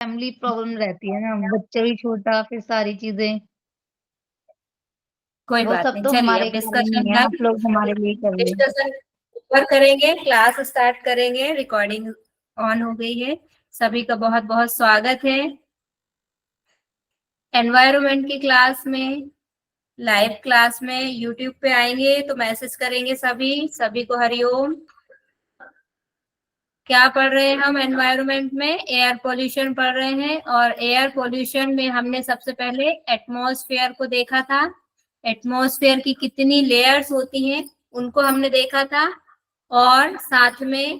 Family problem रहती है ना, बच्चा भी छोटा, फिर सारी चीजें। कोई वो बात सब नहीं, तो चलिए हमारे अब लिए नहीं डिस्कशन है, डन। आप लोग हमारे लिए करिए। डिस्कशन ऊपर करेंगे, क्लास स्टार्ट करेंगे। रिकॉर्डिंग ऑन हो गई है। सभी का बहुत बहुत स्वागत है एनवायरनमेंट की क्लास में। लाइव क्लास में यूट्यूब पे आएंगे तो मैसेज करेंगे सभी। सभी को हरिओम। क्या पढ़ रहे हैं हम एनवायरनमेंट में? एयर पोल्यूशन पढ़ रहे हैं। और एयर पोल्यूशन में हमने सबसे पहले एटमॉस्फेयर को देखा था। एटमॉस्फेयर की कितनी लेयर्स होती हैं उनको हमने देखा था। और साथ में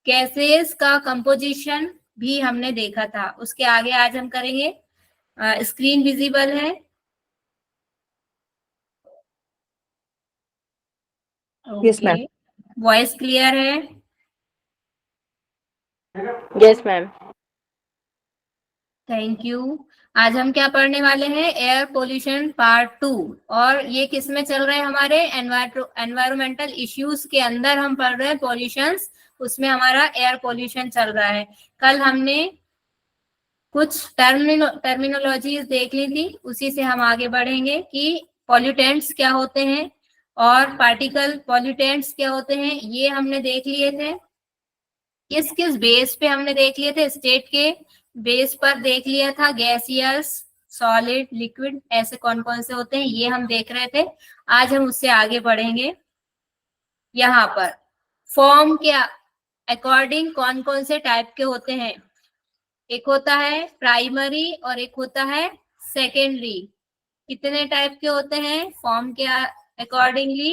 गैसेस का कंपोजिशन भी हमने देखा था। उसके आगे आज हम करेंगे। स्क्रीन विजिबल है? Yes okay. Ma'am. Voice clear है? Yes ma'am. Thank you. आज हम क्या पढ़ने वाले हैं? Air pollution part 2। और ये किस में चल रहे हैं? हमारे एनवायरमेंटल इश्यूज के अंदर हम पढ़ रहे हैं पॉल्यूशंस। उसमें हमारा एयर पोल्यूशन चल रहा है। कल हमने कुछ टर्मिनोलॉजीज देख ली थी, उसी से हम आगे बढ़ेंगे कि पॉल्यूटेंट्स क्या होते हैं और पार्टिकल पॉल्यूटेंट्स क्या होते हैं, ये हमने देख लिए थे। किस किस बेस पे हमने देख लिए थे? स्टेट के बेस पर देख लिया था। गैसियस, सॉलिड, लिक्विड, ऐसे कौन कौन से होते हैं ये हम देख रहे थे। आज हम उससे आगे बढ़ेंगे। यहाँ पर फॉर्म के अकॉर्डिंग कौन कौन से टाइप के होते हैं? एक होता है प्राइमरी और एक होता है सेकेंडरी। कितने टाइप के होते हैं फॉर्म के अकॉर्डिंगली?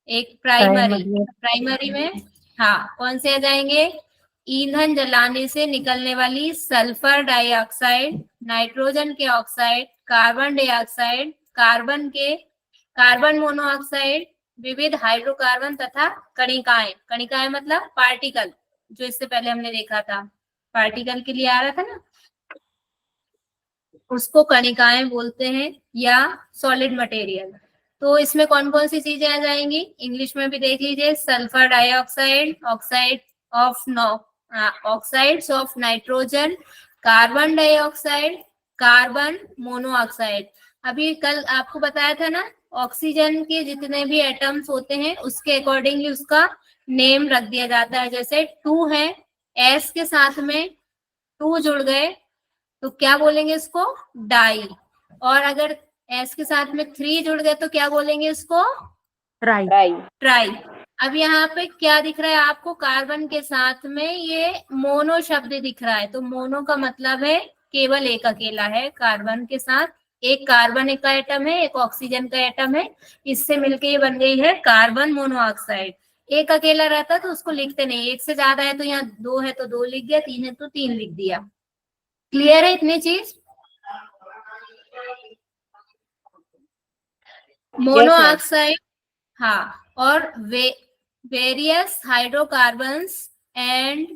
एक प्राइमरी। प्राइमरी। प्राइमरी में हाँ कौन से आ जाएंगे? ईंधन जलाने से निकलने वाली सल्फर डाइऑक्साइड, नाइट्रोजन के oxide, carbon dioxide, carbon monoxide, विविध हाइड्रोकार्बन तथा कणिकाएं। कणिकाएं मतलब पार्टिकल, जो इससे पहले हमने देखा था। पार्टिकल के लिए आ रहा था ना, उसको कणिकाएं बोलते हैं या सॉलिड मटेरियल। तो इसमें कौन कौन सी चीजें आ जाएंगी? इंग्लिश में भी देख लीजिए। Sulphur dioxide, oxides of nitrogen, carbon dioxide, carbon monoxide. अभी कल आपको बताया था ना, ऑक्सीजन के जितने भी एटम्स होते हैं उसके अकॉर्डिंगली उसका नेम रख दिया जाता है। जैसे 2 है, एस के साथ में 2 जुड़ गए तो क्या बोलेंगे इसको? डाई। और अगर एस के साथ में 3 जुड़ गए तो क्या बोलेंगे इसको? ट्राई। ट्राई। अब यहाँ पे क्या दिख रहा है आपको? कार्बन के साथ में ये मोनो शब्द दिख रहा है। तो मोनो का मतलब है केवल एक अकेला है। कार्बन के साथ एक कार्बन का एटम है, एक ऑक्सीजन का एटम है, इससे मिलके ये बन गई है कार्बन मोनोऑक्साइड। एक अकेला रहता तो उसको लिखते नहीं, एक से ज्यादा है तो यहाँ 2 है तो 2 लिख दिया, 3 है तो 3 लिख दिया। क्लियर है इतनी चीज? मोनोऑक्साइड, हाँ। और various hydrocarbons and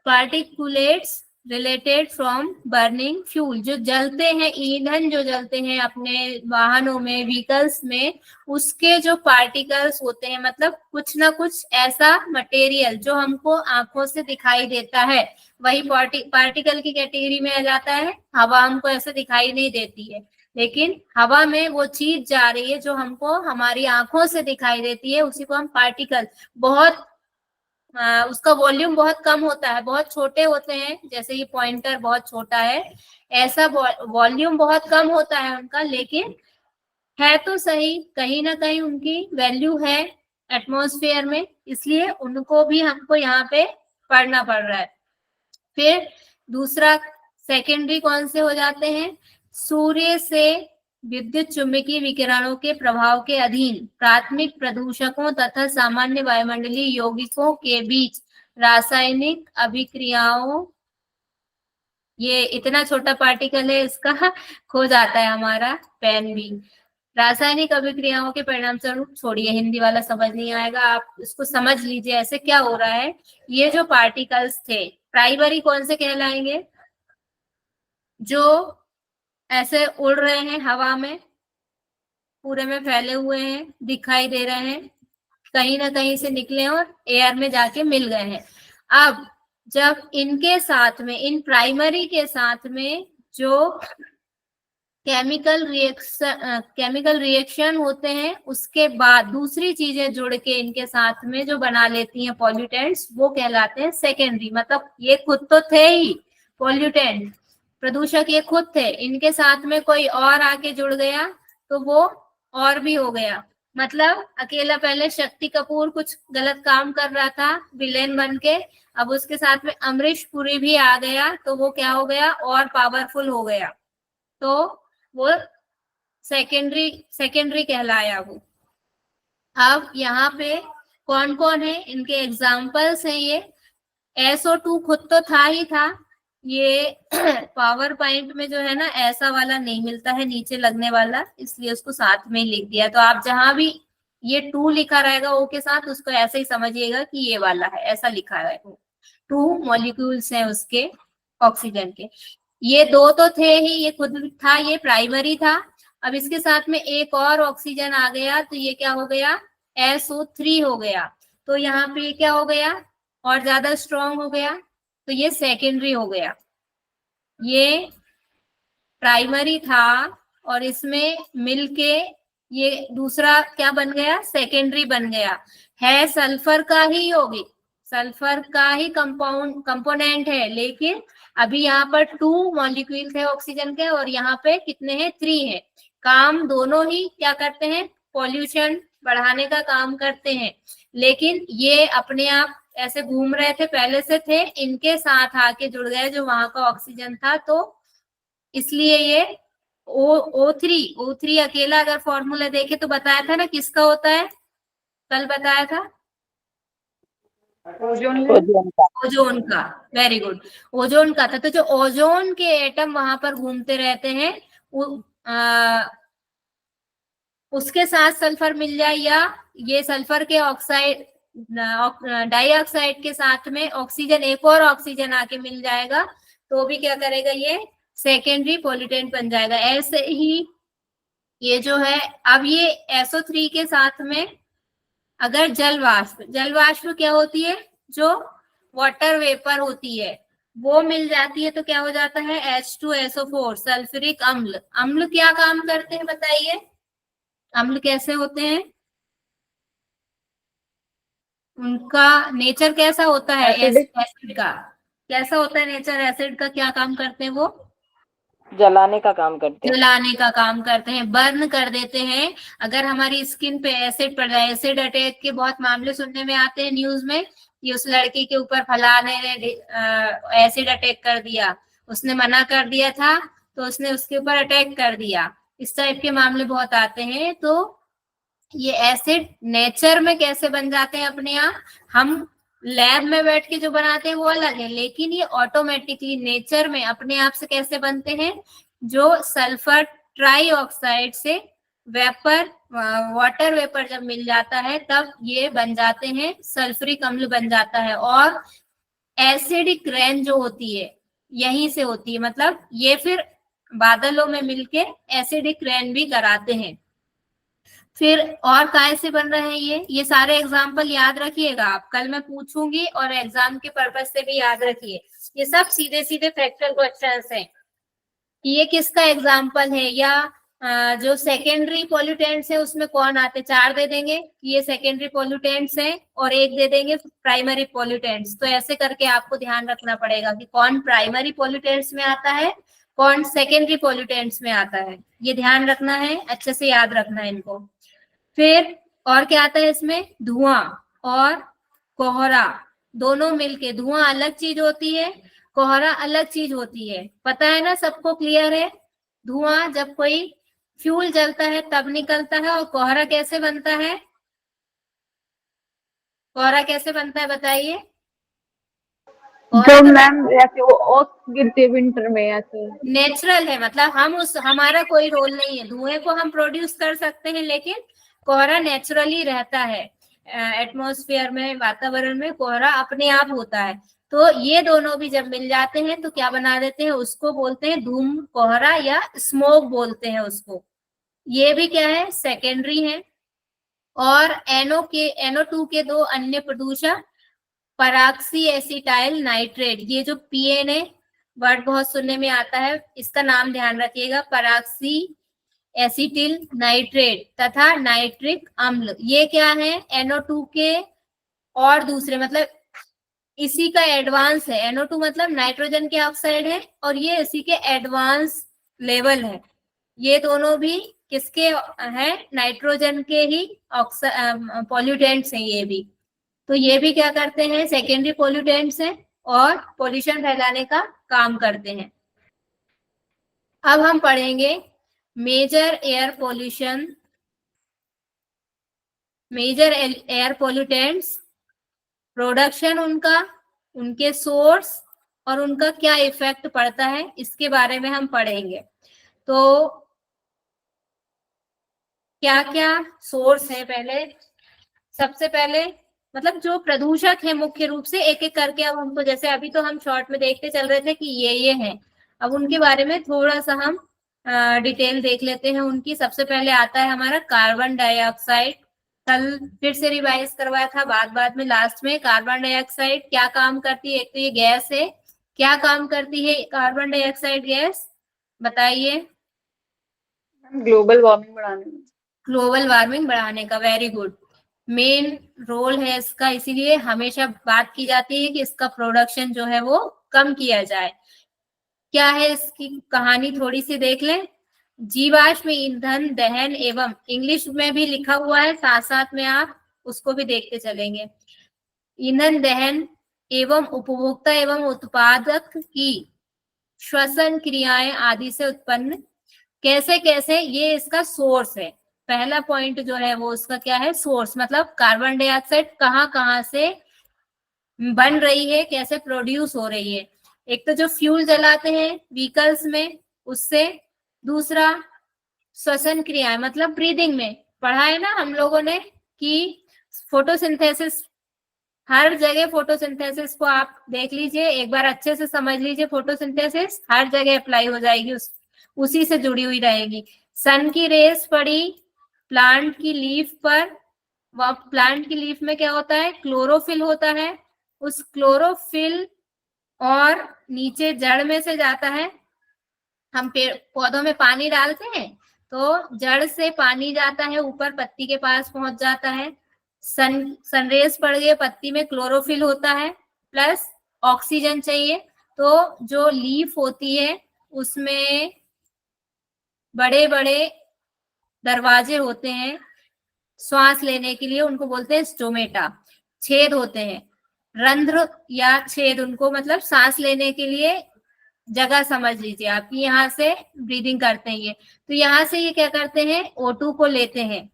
particulates related from burning fuel, जो जलते हैं, ईंधन जो जलते हैं अपने वाहनों में, व्हीकल्स में, उसके जो पार्टिकल्स होते हैं, मतलब कुछ ना कुछ ऐसा मटेरियल जो हमको आंखों से दिखाई देता है, वही पार्टिकल की कैटेगरी में आ जाता है। हवा हमको ऐसे दिखाई नहीं देती है, लेकिन हवा में वो चीज जा रही है जो हमको हमारी आंखों से दिखाई देती है, उसी को हम पार्टिकल। बहुत उसका वॉल्यूम बहुत कम होता है, बहुत छोटे होते हैं, जैसे ये पॉइंटर बहुत छोटा है, ऐसा वॉल्यूम बहुत कम होता है उनका, लेकिन है तो सही, कहीं ना कहीं उनकी वैल्यू है एटमॉस्फेयर में, इसलिए उनको भी हमको यहाँ पे पढ़ना पड़ रहा है। फिर दूसरा सेकेंडरी कौन से हो जाते हैं? सूर्य से विद्युत चुंबकीय विकिरणों के प्रभाव के अधीन प्राथमिक प्रदूषकों तथा सामान्य वायुमंडलीय यौगिकों के बीच रासायनिक अभिक्रियाओं, ये इतना छोटा पार्टिकल है, इसका खो जाता है हमारा पेन भी। रासायनिक अभिक्रियाओं के परिणाम स्वरूप, छोड़िए हिंदी वाला समझ नहीं आएगा, आप इसको समझ लीजिए ऐसे क्या हो रहा है। ये जो पार्टिकल्स थे प्राइमरी कौन से कहलाएंगे? जो ऐसे उड़ रहे हैं हवा में, पूरे में फैले हुए हैं, दिखाई दे रहे हैं, कहीं ना कहीं से निकले और एयर में जाके मिल गए हैं। अब जब इनके साथ में, इन प्राइमरी के साथ में जो केमिकल रिएक्शन होते हैं, उसके बाद दूसरी चीजें जुड़ के इनके साथ में जो बना लेती हैं पॉल्यूटेंट्स, वो कहलाते हैं सेकेंडरी। मतलब ये खुद तो थे ही पॉल्यूटेंट, प्रदूषक ये खुद थे, इनके साथ में कोई और आके जुड़ गया तो वो और भी हो गया। मतलब अकेला पहले शक्ति कपूर कुछ गलत काम कर रहा था विलेन बन के, अब उसके साथ में अमरीश पुरी भी आ गया तो वो क्या हो गया, और पावरफुल हो गया, तो वो सेकेंडरी कहलाया वो। अब यहाँ पे कौन कौन है, इनके एग्जाम्पल्स हैं ये। SO2 खुद तो था ही था, ये पावर पॉइंट में जो है ना ऐसा वाला नहीं मिलता है नीचे लगने वाला, इसलिए उसको साथ में ही लिख दिया। तो आप जहां भी ये 2 लिखा रहेगा O के साथ, उसको ऐसे ही समझिएगा कि ये वाला है, ऐसा लिखा है। 2 मॉलिक्यूल्स हैं उसके ऑक्सीजन के। ये 2 तो थे ही, ये खुद था, ये प्राइमरी था। अब इसके साथ में एक और ऑक्सीजन आ गया तो ये क्या हो गया, SO3 हो गया। तो यहाँ पे क्या हो गया, और ज्यादा स्ट्रॉन्ग हो गया, तो ये सेकेंडरी हो गया। ये प्राइमरी था और इसमें मिलके ये दूसरा क्या बन गया, सेकेंडरी बन गया। है सल्फर का ही होगी, सल्फर का ही कंपोनेंट है, लेकिन अभी यहाँ पर 2 मॉलिक्यूल थे ऑक्सीजन के और यहाँ पे कितने हैं, 3 हैं। काम दोनों ही क्या करते हैं, पॉल्यूशन बढ़ाने का काम करते हैं, लेकिन ये अपने आप ऐसे घूम रहे थे, पहले से थे, इनके साथ आके जुड़ गए जो वहां का ऑक्सीजन था, तो इसलिए ये O3 अकेला अगर फॉर्मूला देखे तो बताया था ना किसका होता है, कल बताया था, ओजोन का। वेरी गुड, ओजोन का था। तो जो ओजोन के एटम वहां पर घूमते रहते हैं, उसके साथ सल्फर मिल जाए, या ये सल्फर के ऑक्साइड डाइऑक्साइड के साथ में ऑक्सीजन, एक और ऑक्सीजन आके मिल जाएगा, तो भी क्या करेगा, ये सेकेंडरी पॉल्यूटेंट बन जाएगा। ऐसे ही ये जो है, अब ये SO3 के साथ में अगर जल वाष्प क्या होती है, जो वाटर वेपर होती है, वो मिल जाती है तो क्या हो जाता है, H2SO4 सल्फ्यूरिक अम्ल। अम्ल क्या काम करते हैं बताइए, अम्ल कैसे होते हैं, उनका नेचर कैसा होता है, एसिड का कैसा होता है नेचर, एसिड का क्या काम करते हैं वो, जलाने का काम करते हैं, जलाने का काम करते हैं, बर्न कर देते हैं। अगर हमारी स्किन पे एसिड पड़ जाए, एसिड अटैक के बहुत मामले सुनने में आते हैं न्यूज में कि उस लड़की के ऊपर फलाने ने एसिड अटैक कर दिया, उसने मना कर दिया था तो उसने उसके ऊपर अटैक कर दिया, इस टाइप के मामले बहुत आते हैं। तो ये एसिड नेचर में कैसे बन जाते हैं अपने आप, हम लैब में बैठ के जो बनाते हैं वो अलग है, लेकिन ये ऑटोमेटिकली नेचर में अपने आप से कैसे बनते हैं, जो सल्फर ट्राइऑक्साइड से वेपर, वाटर वेपर जब मिल जाता है तब ये बन जाते हैं, सल्फ्यूरिक अम्ल बन जाता है। और एसिडिक रेन जो होती है यहीं से होती है, मतलब ये फिर बादलों में मिलके एसिडिक रेन भी कराते हैं। फिर और काय से बन रहे हैं ये सारे एग्जाम्पल याद रखिएगा आप, कल मैं पूछूंगी और एग्जाम के पर्पज से भी याद रखिए। ये सब सीधे सीधे फैक्चुअल क्वेश्चंस हैं कि ये किसका एग्जाम्पल है, या जो सेकेंडरी पॉल्यूटेंट्स है उसमें कौन आते, 4 दे देंगे कि ये सेकेंडरी पॉल्यूटेंट्स हैं और 1 दे देंगे प्राइमरी पॉल्यूटेंट्स। तो ऐसे करके आपको ध्यान रखना पड़ेगा कि कौन प्राइमरी पॉल्यूटेंट्स में आता है, कौन सेकेंडरी पॉल्यूटेंट्स में आता है, ये ध्यान रखना है, अच्छे से याद रखना है इनको। फिर और क्या आता है इसमें, धुआं और कोहरा दोनों मिलके, धुआं अलग चीज होती है, कोहरा अलग चीज होती है, पता है ना, सबको क्लियर है। धुआं जब कोई फ्यूल जलता है तब निकलता है, और कोहरा कैसे बनता है, कोहरा कैसे बनता है बताइए। जो मैम ऐसे ओस गिरती है विंटर में ऐसे, नेचुरल है, मतलब हमारा कोई रोल नहीं है, धुएं को हम प्रोड्यूस कर सकते हैं लेकिन कोहरा नेचुरली रहता है, एटमॉस्फेयर में, वातावरण में कोहरा अपने आप होता है। तो ये दोनों भी जब मिल जाते हैं तो क्या बना देते हैं, उसको बोलते हैं धूम कोहरा या स्मोक बोलते हैं उसको। ये भी क्या है, सेकेंडरी है। और NO2 के 2 अन्य प्रदूषक पराक्सी एसिटाइल नाइट्रेट, ये जो PNA वर्ड बहुत सुनने में आता है, इसका नाम ध्यान रखिएगा, पराक्सी एसिटिल नाइट्रेट तथा नाइट्रिक अम्ल, ये क्या है, NO2 के और दूसरे, मतलब इसी का एडवांस है। NO2 मतलब नाइट्रोजन के ऑक्साइड है और ये इसी के एडवांस लेवल है। ये दोनों भी किसके हैं, नाइट्रोजन के ही पॉल्यूटेंट्स हैं ये भी। तो ये भी क्या करते हैं, सेकेंडरी पॉल्यूटेंट्स हैं और पोल्यूशन फैलाने का काम करते हैं। अब हम पढ़ेंगे major air pollution, major air pollutants, production उनका, उनके सोर्स और उनका क्या इफेक्ट पड़ता है, इसके बारे में हम पढ़ेंगे। तो क्या क्या सोर्स है, पहले सबसे पहले मतलब जो प्रदूषक है मुख्य रूप से, एक एक करके अब हमको, जैसे अभी तो हम शॉर्ट में देखते चल रहे थे कि ये हैं, अब उनके बारे में थोड़ा सा हम डिटेल देख लेते हैं उनकी। सबसे पहले आता है हमारा कार्बन डाइऑक्साइड, कल फिर से रिवाइज करवाया था, बाद में लास्ट में। कार्बन डाइऑक्साइड क्या काम करती है, एक तो ये गैस है, क्या काम करती है कार्बन डाइऑक्साइड गैस, बताइए। ग्लोबल वार्मिंग बढ़ाने में। ग्लोबल वार्मिंग बढ़ाने का, वेरी गुड, मेन रोल है इसका, इसीलिए हमेशा बात की जाती है कि इसका प्रोडक्शन जो है वो कम किया जाए। क्या है इसकी कहानी, थोड़ी सी देख लें। जीवाश्म ईंधन दहन एवं, इंग्लिश में भी लिखा हुआ है, साथ साथ में आप उसको भी देखते चलेंगे। ईंधन दहन एवं उपभोक्ता एवं उत्पादक की श्वसन क्रियाएं आदि से उत्पन्न, कैसे कैसे, ये इसका सोर्स है। पहला पॉइंट जो है वो उसका क्या है, सोर्स, मतलब कार्बन डाइऑक्साइड कहाँ कहाँ से बन रही है, कैसे प्रोड्यूस हो रही है। एक तो जो फ्यूल जलाते हैं व्हीकल्स में उससे, दूसरा श्वसन क्रियाएं मतलब ब्रीदिंग में, पढ़ा है ना हम लोगों ने कि फोटोसिंथेसिस, हर जगह फोटोसिंथेसिस को आप देख लीजिए, एक बार अच्छे से समझ लीजिए, फोटोसिंथेसिस हर जगह अप्लाई हो जाएगी, उसी से जुड़ी हुई रहेगी। सन की रेस पड़ी प्लांट की लीफ पर, वह प्लांट की लीफ में क्या होता है, क्लोरोफिल होता है, उस क्लोरोफिल और नीचे जड़ में से जाता है, हम पेड़ पौधों में पानी डालते हैं तो जड़ से पानी जाता है ऊपर, पत्ती के पास पहुंच जाता है, सनरेज पड़ गई, पत्ती में क्लोरोफिल होता है प्लस ऑक्सीजन चाहिए, तो जो लीफ होती है उसमें बड़े बड़े दरवाजे होते हैं श्वास लेने के लिए, उनको बोलते हैं स्टोमेटा, छेद होते हैं, रंध्र या छेद, उनको मतलब सांस लेने के लिए जगह समझ लीजिए आप, यहाँ से ब्रीदिंग करते हैं ये, तो यहाँ से ये क्या करते हैं, O2 को लेते हैं,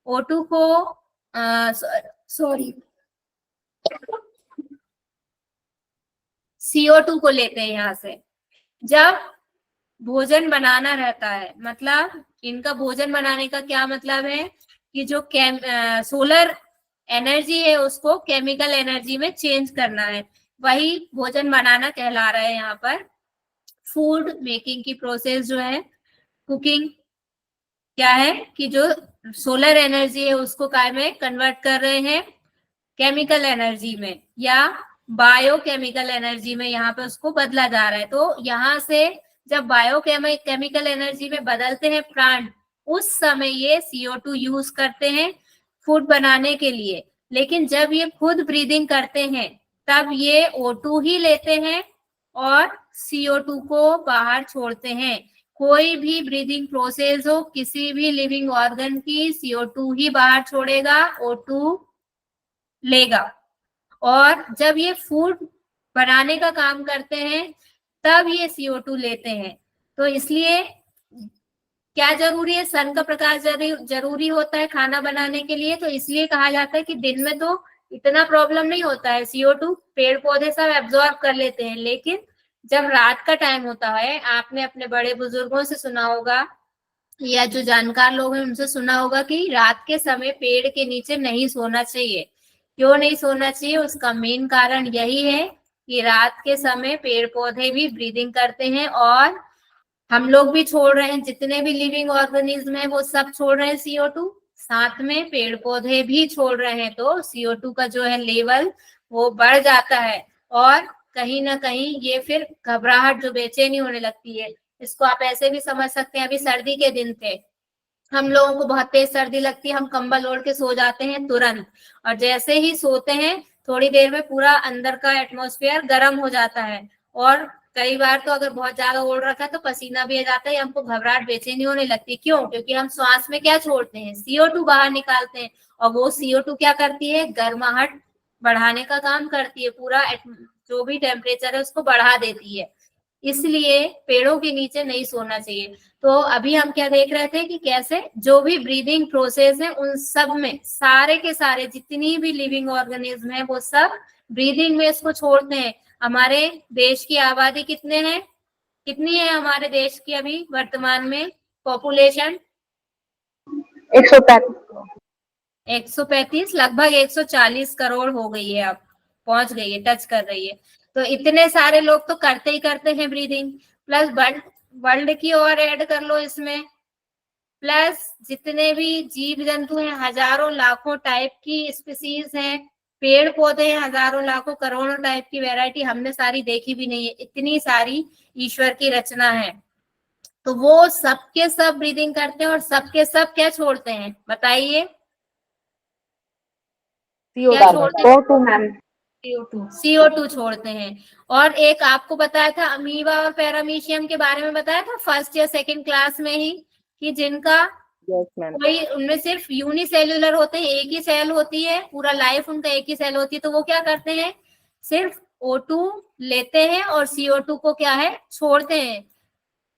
O2 को सॉरी CO2 को लेते हैं यहाँ से। जब भोजन बनाना रहता है, मतलब इनका भोजन बनाने का क्या मतलब है कि जो सोलर एनर्जी है उसको केमिकल एनर्जी में चेंज करना है, वही भोजन बनाना कहला रहा है यहाँ पर। फूड मेकिंग की प्रोसेस जो है, कुकिंग क्या है कि जो सोलर एनर्जी है उसको काय में कन्वर्ट कर रहे हैं, केमिकल एनर्जी में या बायोकेमिकल एनर्जी में, यहाँ पे उसको बदला जा रहा है। तो यहाँ से जब बायोकेमिकल एनर्जी में बदलते हैं प्लांट, उस समय ये CO2 यूज करते हैं फूड बनाने के लिए, लेकिन जब ये खुद ब्रीदिंग करते हैं तब ये O2 ही लेते हैं और CO2 को बाहर छोड़ते हैं। कोई भी ब्रीदिंग प्रोसेस हो, किसी भी लिविंग ऑर्गन की, CO2 ही बाहर छोड़ेगा, O2 लेगा। और जब ये फूड बनाने का काम करते हैं तब ये CO2 लेते हैं। तो इसलिए क्या जरूरी है, सन का प्रकाश जरूरी होता है खाना बनाने के लिए, तो इसलिए कहा जाता है कि दिन में तो इतना प्रॉब्लम नहीं होता है, CO2 पेड़ पौधे सब एब्जॉर्ब कर लेते हैं, लेकिन जब रात का टाइम होता है, आपने अपने बड़े बुजुर्गों से सुना होगा या जो जानकार लोग हैं उनसे सुना होगा कि रात के समय पेड़ के नीचे नहीं सोना चाहिए। क्यों नहीं सोना चाहिए, उसका मेन कारण यही है कि रात के समय पेड़ पौधे भी ब्रीदिंग करते हैं और हम लोग भी छोड़ रहे हैं, जितने भी लिविंग ऑर्गेनिज्म है वो सब छोड़ रहे हैं CO2, साथ में पेड़ पौधे भी छोड़ रहे हैं, तो CO2 का जो है लेवल वो बढ़ जाता है और कहीं ना कहीं ये फिर घबराहट जो बेचैनी होने लगती है, इसको आप ऐसे भी समझ सकते हैं। अभी सर्दी के दिन थे, हम लोगों को बहुत तेज सर्दी लगती है, हम कंबल ओढ़ के सो जाते हैं तुरंत, और जैसे ही सोते हैं थोड़ी देर में पूरा अंदर का एटमॉस्फेयर गर्म हो जाता है, और कई बार तो अगर बहुत ज्यादा ओढ़ रखा है तो पसीना भी आ जाता है, हमको घबराहट बेचैनी होने लगती है। क्यों? क्योंकि हम श्वास में क्या छोड़ते हैं, CO2 बाहर निकालते हैं, और वो CO2 क्या करती है, गर्माहट बढ़ाने का काम करती है, पूरा जो भी टेम्परेचर है उसको बढ़ा देती है। इसलिए पेड़ों के नीचे नहीं सोना चाहिए। तो अभी हम क्या देख रहे थे कि कैसे जो भी ब्रीदिंग प्रोसेस है उन सब में सारे के सारे जितनी भी लिविंग ऑर्गेनिज्म है वो सब ब्रीदिंग में इसको छोड़ते हैं। हमारे देश की आबादी कितनी है हमारे देश की अभी वर्तमान में पॉपुलेशन? 135। 135, लगभग 140 करोड़ हो गई है, अब पहुंच गई है, टच कर रही है। तो इतने सारे लोग तो करते ही करते हैं ब्रीदिंग, प्लस वर्ल्ड की और ऐड कर लो इसमें, प्लस जितने भी जीव जंतु हैं, हजारों लाखों टाइप की स्पीसीज हैं, पेड़ पौधे हैं हजारों लाखों करोड़ों टाइप की वैरायटी, हमने सारी देखी भी नहीं है, इतनी सारी ईश्वर की रचना है। तो वो सबके सब ब्रीदिंग करते हैं और सबके सब क्या छोड़ते हैं बताइए? क्या छोड़ते हैं? CO2 ma'am. CO2 छोड़ते हैं। और एक आपको बताया था अमीबा और पैरामीशियम के बारे में, बताया था फर्स्ट या सेकंड क्लास में ही, कि जिनका यस मैम। कोई उनमें सिर्फ यूनिसेल्युलर होते हैं, एक ही सेल होती है, पूरा लाइफ उनका एक ही सेल होती है, तो वो क्या करते हैं, सिर्फ O2 लेते हैं और CO2 को क्या है, छोड़ते हैं।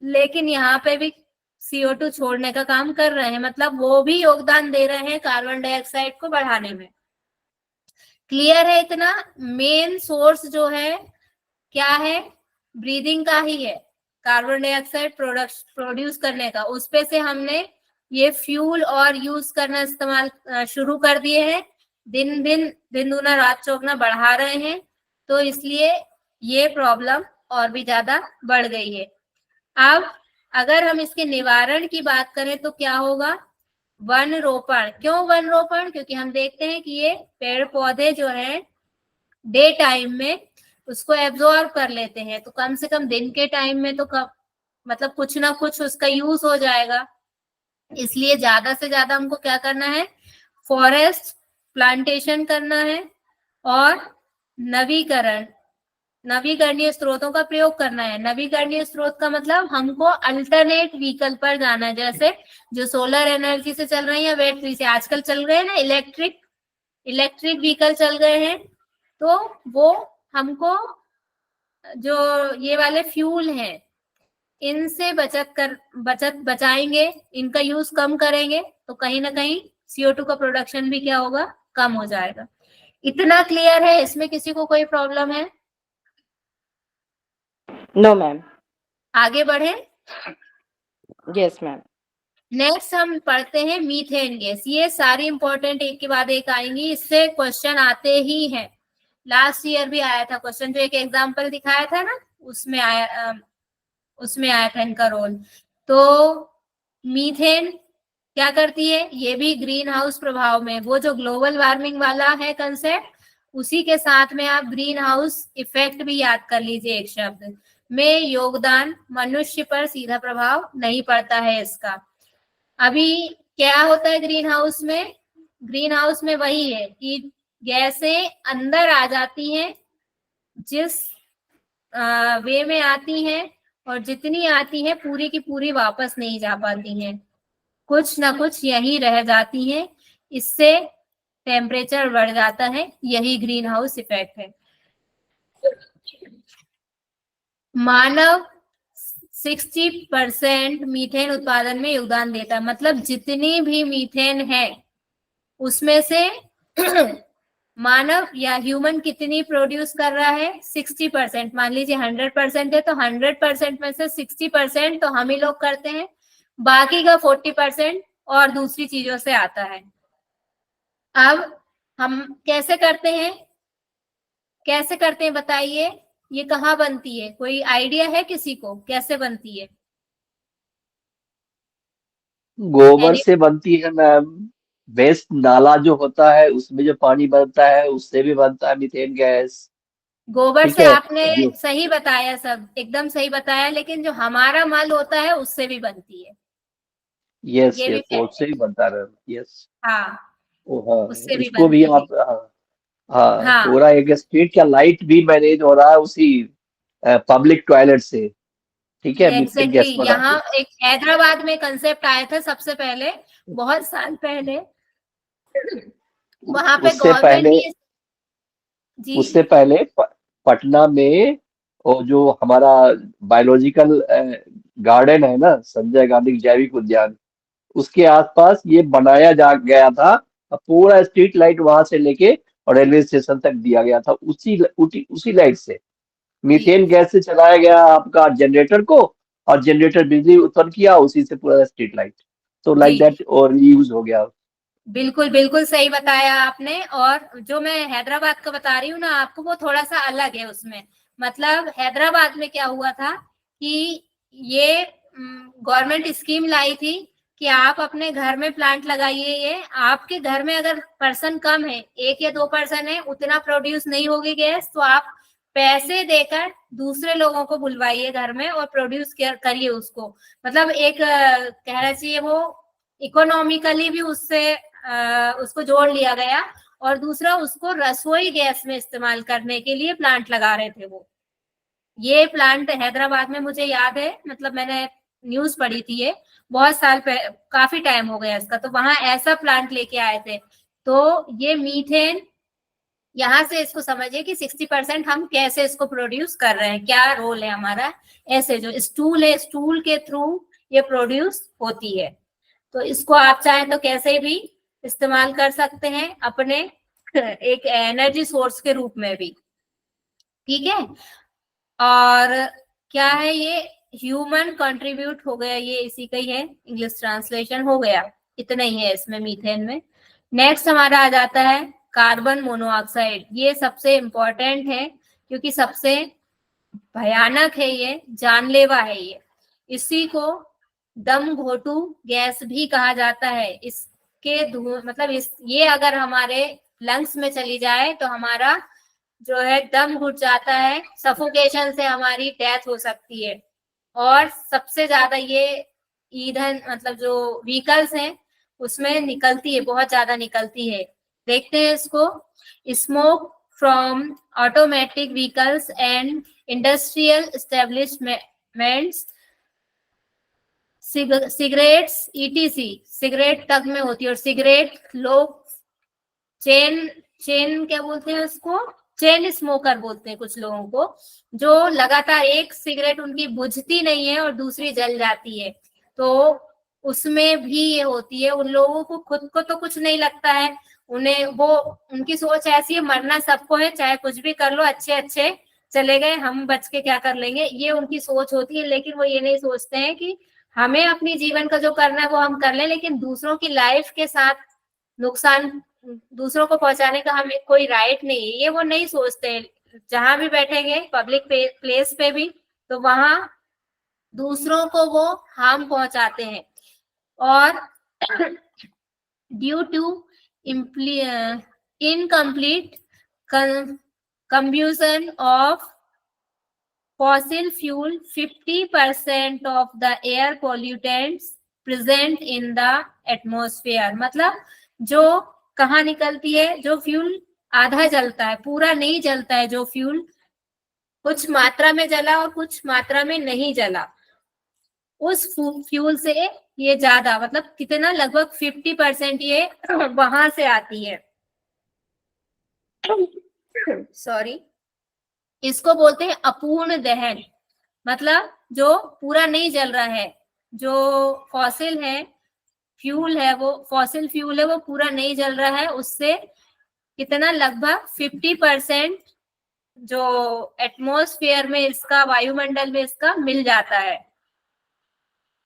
लेकिन यहाँ पे भी CO2 छोड़ने का काम कर रहे हैं, मतलब वो भी योगदान दे रहे हैं कार्बन डाइऑक्साइड को बढ़ाने में। क्लियर है इतना? मेन सोर्स जो है क्या है, ब्रीदिंग का ही है, कार्बन डाइऑक्साइड प्रोड्यूस करने का। उस पे से हमने ये फ्यूल और यूज करना इस्तेमाल शुरू कर दिए हैं, दिन दूना रात चौगुना बढ़ा रहे हैं, तो इसलिए ये प्रॉब्लम और भी ज्यादा बढ़ गई है। अब अगर हम इसके निवारण की बात करें तो क्या होगा, वन रोपण। क्यों वन रोपण? क्योंकि हम देखते हैं कि ये पेड़ पौधे जो है डे टाइम में उसको एब्जॉर्ब कर लेते हैं, तो कम से कम दिन के टाइम में तो मतलब कुछ ना कुछ उसका यूज हो जाएगा। इसलिए ज्यादा से ज्यादा हमको क्या करना है, फॉरेस्ट प्लांटेशन करना है, और नवीकरणीय स्रोतों का प्रयोग करना है। नवीकरणीय स्रोत का मतलब हमको अल्टरनेट व्हीकल पर जाना है, जैसे जो सोलर एनर्जी से चल रही है, बैटरी से आजकल चल रहे हैं ना, इलेक्ट्रिक व्हीकल चल गए हैं, तो वो हमको जो ये वाले फ्यूल हैं इनसे बचाएंगे, इनका यूज कम करेंगे, तो कहीं ना कहीं CO2 का प्रोडक्शन भी क्या होगा, कम हो जाएगा। इतना क्लियर है? इसमें किसी को कोई प्रॉब्लम है? No ma'am. आगे बढ़े। Yes ma'am. नेक्स्ट हम पढ़ते हैं मीथेन गैस। ये सारी इंपॉर्टेंट एक के बाद एक आएंगी, इससे क्वेश्चन आते ही हैं। लास्ट ईयर भी आया था क्वेश्चन, जो एक एग्जांपल दिखाया था ना, उसमें आया था इनका रोल। तो मीथेन क्या करती है, ये भी ग्रीन हाउस प्रभाव में, वो जो ग्लोबल वार्मिंग वाला है कंसेप्ट, उसी के साथ में आप ग्रीन हाउस इफेक्ट भी याद कर लीजिए एक शब्द में। योगदान मनुष्य पर सीधा प्रभाव नहीं पड़ता है इसका। अभी क्या होता है ग्रीन हाउस में? ग्रीन हाउस में वही है कि गैसें अंदर आ जाती हैं, जिस वे में आती हैं, और जितनी आती हैं पूरी की पूरी वापस नहीं जा पाती हैं, कुछ ना कुछ यही रह जाती हैं, इससे टेम्परेचर बढ़ जाता है, यही ग्रीन हाउस इफेक्ट है। मानव 60% मीथेन उत्पादन में योगदान देता है, मतलब जितनी भी मीथेन है उसमें से मानव या ह्यूमन कितनी प्रोड्यूस कर रहा है, 60%। मान लीजिए 100% है तो 100% में से 60% तो हम ही लोग करते हैं, बाकी का 40% और दूसरी चीजों से आता है। अब हम कैसे करते हैं बताइए, ये कहाँ बनती है? कोई आइडिया है किसी को कैसे बनती है? गोबर से बनती है मैम। वेस्ट नाला जो होता है उसमें जो पानी बनता है उससे भी बनता है मीथेन गैस। गोबर ठीक से है। आपने जो सही बताया, सब एकदम सही बताया, लेकिन जो हमारा मल होता है उससे भी बनती है, यस ये भी यस, वो फैक्ट उससे है। ही बनता है। यस। हाँ, ओ हाँ, उससे भी उसको भी बनती है। आप, हाँ हाँ, हाँ, पूरा एक स्ट्रीट का लाइट भी मैनेज हो रहा है उसी पब्लिक टॉयलेट से। ठीक है, मीथेन एग्जैक्टली गैस बना यहाँ के। एक हैदराबाद में कंसेप्ट आया था सबसे पहले, बहुत साल पहले। वहां पे उससे गवर्नमेंट पहले, ने, जी उससे पहले पटना में वो जो हमारा बायोलॉजिकल गार्डन है ना, संजय गांधी जैविक उद्यान, उसके आसपास ये बनाया जा गया था। अब पूरा स्ट्रीट लाइट वहां से लेके और रेलवे स्टेशन तक दिया गया था, उसी लाइट से जी मीथेन गैस से चलाया गया आपका जनरेटर को, और जनरेटर बिजली उत्पन्न किया, उसी से पूरा स्ट्रीट लाइट, तो जी, लाइक दैट और यूज हो गया। बिल्कुल बिल्कुल सही बताया आपने। और जो मैं हैदराबाद का बता रही हूँ ना आपको, वो थोड़ा सा अलग है उसमें। मतलब हैदराबाद में क्या हुआ था कि ये गवर्नमेंट स्कीम लाई थी कि आप अपने घर में प्लांट लगाइए। ये आपके घर में अगर पर्सन कम है, 1 या 2 पर्सन है, उतना प्रोड्यूस नहीं होगी गैस, तो आप पैसे देकर दूसरे लोगों को बुलवाइए घर में और प्रोड्यूस करिए उसको। मतलब एक कहना चाहिए वो इकोनॉमिकली भी उससे उसको जोड़ लिया गया। और दूसरा, उसको रसोई गैस में इस्तेमाल करने के लिए प्लांट लगा रहे थे वो। ये प्लांट हैदराबाद में मुझे याद है, मतलब मैंने न्यूज पढ़ी थी ये, बहुत साल पहले, काफी टाइम हो गया इसका, तो वहां ऐसा प्लांट लेके आए थे। तो ये मीथेन, यहाँ से इसको समझिए कि 60% हम कैसे इसको प्रोड्यूस कर रहे हैं, क्या रोल है हमारा। ऐसे जो स्टूल है, स्टूल के थ्रू ये प्रोड्यूस होती है। तो इसको आप चाहें तो कैसे भी इस्तेमाल कर सकते हैं अपने एक एनर्जी सोर्स के रूप में भी। ठीक है। और क्या है ये, ह्यूमन कंट्रीब्यूट हो गया, ये इसी का ही है, इंग्लिश ट्रांसलेशन हो गया। इतना ही है इसमें मीथेन में। नेक्स्ट हमारा आ जाता है कार्बन मोनोऑक्साइड। ये सबसे इंपॉर्टेंट है क्योंकि सबसे भयानक है, ये जानलेवा है ये। इसी को दम घोटू गैस भी कहा जाता है। इसके मतलब ये अगर हमारे लंग्स में चली जाए तो हमारा जो है दम घुट जाता है, सफोकेशन से हमारी डेथ हो सकती है। और सबसे ज्यादा ये ईंधन, मतलब जो व्हीकल्स हैं उसमें निकलती है, बहुत ज्यादा निकलती है। देखते हैं इसको। Smoke from automatic vehicles and industrial establishments, cigarettes etc, cigarette तक में होती है। और सिगरेट लोग चेन चेन क्या बोलते हैं उसको, चेन स्मोकर बोलते हैं कुछ लोगों को, जो लगातार एक सिगरेट उनकी बुझती नहीं है और दूसरी जल जाती है। तो उसमें भी ये होती है। उन लोगों को खुद को तो कुछ नहीं लगता है, उन्हें वो, उनकी सोच ऐसी है, मरना सबको है, चाहे कुछ भी कर लो, अच्छे अच्छे चले गए, हम बच के क्या कर लेंगे, ये उनकी सोच होती है। लेकिन वो ये नहीं सोचते हैं कि हमें अपनी जीवन का जो करना है वो हम कर लें, लेकिन दूसरों की लाइफ के साथ नुकसान दूसरों को पहुंचाने का हमें कोई राइट नहीं है, ये वो नहीं सोचते हैं। जहां भी बैठेंगे पब्लिक प्लेस पे भी, तो वहां दूसरों को वो हार्म पहुंचाते हैं। और due to incomplete combustion of fossil fuel, 50% of the air pollutants present in the atmosphere। मतलब जो कहाँ निकलती है, जो फ्यूल आधा जलता है, पूरा नहीं जलता है, जो फ्यूल कुछ मात्रा में जला और कुछ मात्रा में नहीं जला, उस फ्यूल से ये ज्यादा, मतलब कितना, लगभग 50% ये वहां से आती है। सॉरी, इसको बोलते हैं अपूर्ण दहन। मतलब जो पूरा नहीं जल रहा है, जो फॉसिल है फ्यूल है, वो फॉसिल फ्यूल है, वो पूरा नहीं जल रहा है, उससे कितना, लगभग 50% जो एटमॉस्फेयर में इसका, वायुमंडल में इसका मिल जाता है।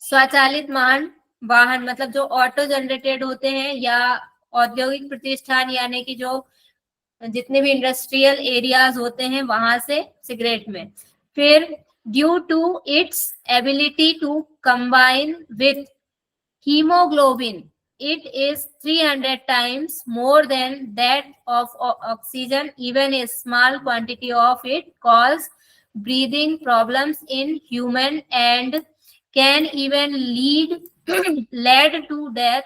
स्वचालित वाहन, मतलब जो ऑटो जनरेटेड होते हैं, या औद्योगिक प्रतिष्ठान, यानी कि जो जितने भी इंडस्ट्रियल एरियाज होते हैं वहां से सिगरेट में। फिर due to its ability to combine with haemoglobin, it is 300 times more than that of oxygen. Even a small quantity of it cause breathing problems in human and can even lead to death.